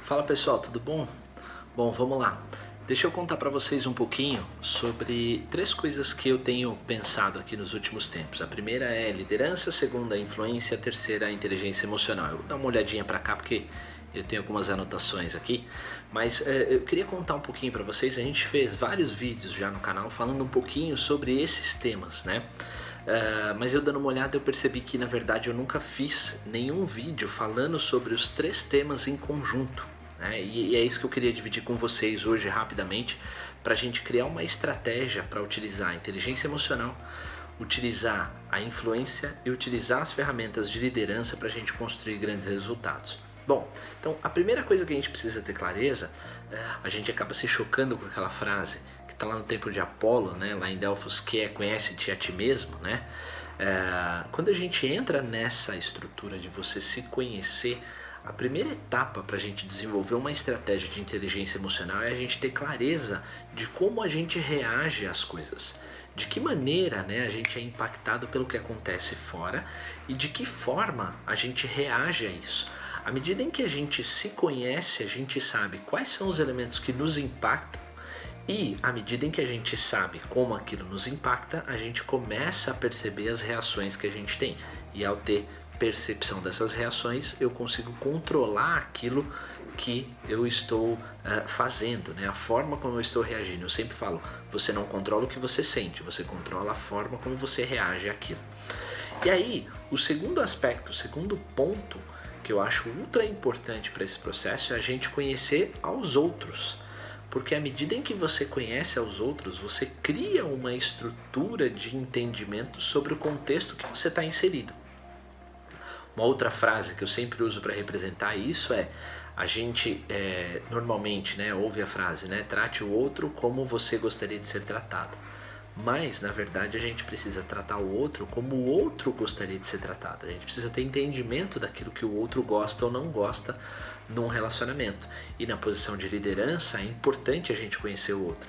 Fala pessoal, tudo bom? Bom, vamos lá. Deixa eu contar para vocês um pouquinho sobre três coisas que eu tenho pensado aqui nos últimos tempos. A primeira é liderança, a segunda é influência, a terceira é inteligência emocional. Eu vou dar uma olhadinha para cá porque eu tenho algumas anotações aqui, mas eu queria contar um pouquinho para vocês. A gente fez vários vídeos já no canal falando um pouquinho sobre esses temas, né? Mas eu dando uma olhada eu percebi que na verdade eu nunca fiz nenhum vídeo falando sobre os três temas em conjunto, né? E é isso que eu queria dividir com vocês hoje rapidamente, para a gente criar uma estratégia para utilizar a inteligência emocional, utilizar a influência e utilizar as ferramentas de liderança para a gente construir grandes resultados. Bom, então a primeira coisa que a gente precisa ter clareza, a gente acaba se chocando com aquela frase que está lá no templo de Apolo, né, lá em Delfos, que é conhece-te a ti mesmo, né? Quando a gente entra nessa estrutura de você se conhecer, a primeira etapa para a gente desenvolver uma estratégia de inteligência emocional é a gente ter clareza de como a gente reage às coisas. De que maneira, né, a gente é impactado pelo que acontece fora e de que forma a gente reage a isso. À medida em que a gente se conhece, a gente sabe quais são os elementos que nos impactam e à medida em que a gente sabe como aquilo nos impacta, a gente começa a perceber as reações que a gente tem. E ao ter percepção dessas reações, eu consigo controlar aquilo que eu estou fazendo, né? A forma como eu estou reagindo. Eu sempre falo, você não controla o que você sente, você controla a forma como você reage àquilo. E aí, o segundo aspecto, o segundo ponto que eu acho ultra importante para esse processo é a gente conhecer aos outros. Porque à medida em que você conhece aos outros, você cria uma estrutura de entendimento sobre o contexto que você está inserido. Uma outra frase que eu sempre uso para representar isso é: a gente normalmente, né, ouve a frase, né, trate o outro como você gostaria de ser tratado. Mas, na verdade, a gente precisa tratar o outro como o outro gostaria de ser tratado. A gente precisa ter entendimento daquilo que o outro gosta ou não gosta num relacionamento. E na posição de liderança é importante a gente conhecer o outro.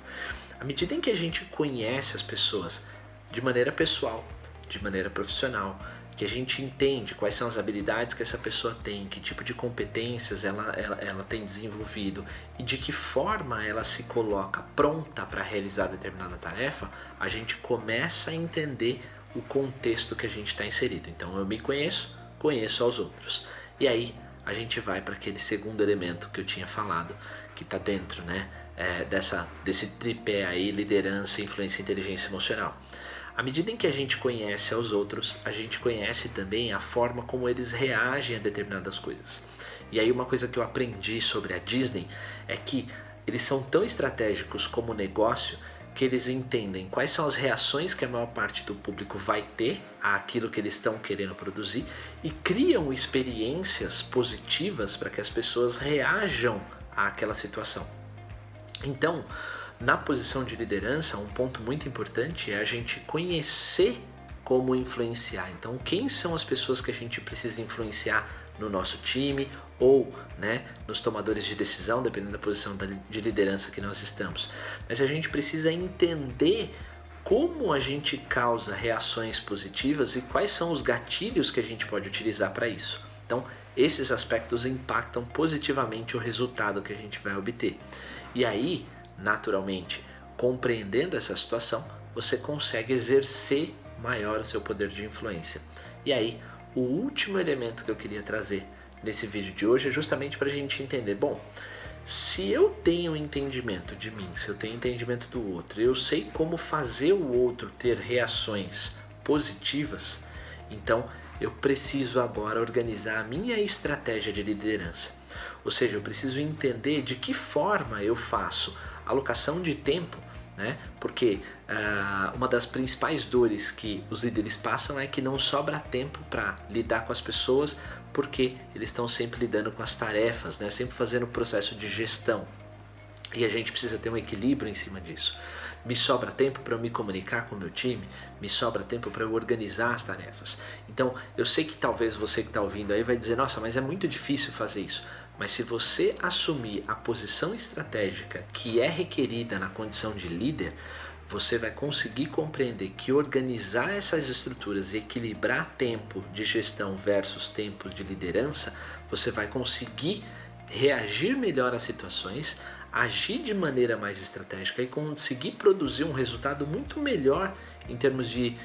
À medida em que a gente conhece as pessoas de maneira pessoal, de maneira profissional, que a gente entende quais são as habilidades que essa pessoa tem, que tipo de competências ela tem desenvolvido e de que forma ela se coloca pronta para realizar determinada tarefa, a gente começa a entender o contexto que a gente está inserido. Então eu me conheço, conheço aos outros. E aí a gente vai para aquele segundo elemento que eu tinha falado, que está dentro, né, desse tripé aí, liderança, influência e inteligência emocional. À medida em que a gente conhece aos outros, a gente conhece também a forma como eles reagem a determinadas coisas. E aí uma coisa que eu aprendi sobre a Disney é que eles são tão estratégicos como negócio que eles entendem quais são as reações que a maior parte do público vai ter àquilo que eles estão querendo produzir e criam experiências positivas para que as pessoas reajam àquela situação. Então, na posição de liderança, um ponto muito importante é a gente conhecer como influenciar. Então, quem são as pessoas que a gente precisa influenciar no nosso time ou, né, nos tomadores de decisão, dependendo da posição de liderança que nós estamos. Mas a gente precisa entender como a gente causa reações positivas e quais são os gatilhos que a gente pode utilizar para isso. Então, esses aspectos impactam positivamente o resultado que a gente vai obter. E aí, naturalmente, compreendendo essa situação, você consegue exercer maior o seu poder de influência. E aí, o último elemento que eu queria trazer nesse vídeo de hoje é justamente para a gente entender, bom, se eu tenho entendimento de mim, se eu tenho entendimento do outro, eu sei como fazer o outro ter reações positivas, então eu preciso agora organizar a minha estratégia de liderança. Ou seja, eu preciso entender de que forma eu faço alocação de tempo, né? Porque uma das principais dores que os líderes passam é que não sobra tempo para lidar com as pessoas, porque eles estão sempre lidando com as tarefas, né? Sempre fazendo o processo de gestão. E a gente precisa ter um equilíbrio em cima disso. Me sobra tempo para eu me comunicar com o meu time, me sobra tempo para eu organizar as tarefas. Então, eu sei que talvez você que está ouvindo aí vai dizer, nossa, mas é muito difícil fazer isso. Mas se você assumir a posição estratégica que é requerida na condição de líder, você vai conseguir compreender que organizar essas estruturas e equilibrar tempo de gestão versus tempo de liderança, você vai conseguir reagir melhor às situações, agir de maneira mais estratégica e conseguir produzir um resultado muito melhor em termos de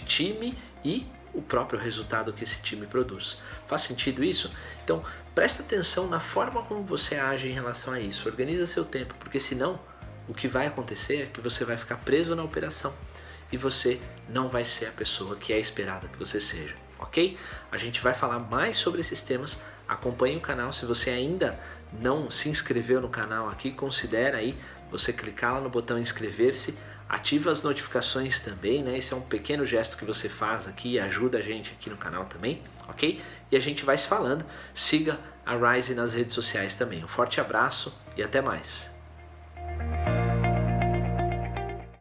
time e o próprio resultado que esse time produz. Faz sentido isso? Então, presta atenção na forma como você age em relação a isso. Organiza seu tempo, porque senão o que vai acontecer é que você vai ficar preso na operação e você não vai ser a pessoa que é esperada que você seja, ok? A gente vai falar mais sobre esses temas. Acompanhe o canal. Se você ainda não se inscreveu no canal aqui, considera aí você clicar lá no botão inscrever-se. Ativa as notificações também, né? Esse é um pequeno gesto que você faz aqui e ajuda a gente aqui no canal também, ok? E a gente vai se falando. Siga a Rise nas redes sociais também. Um forte abraço e até mais.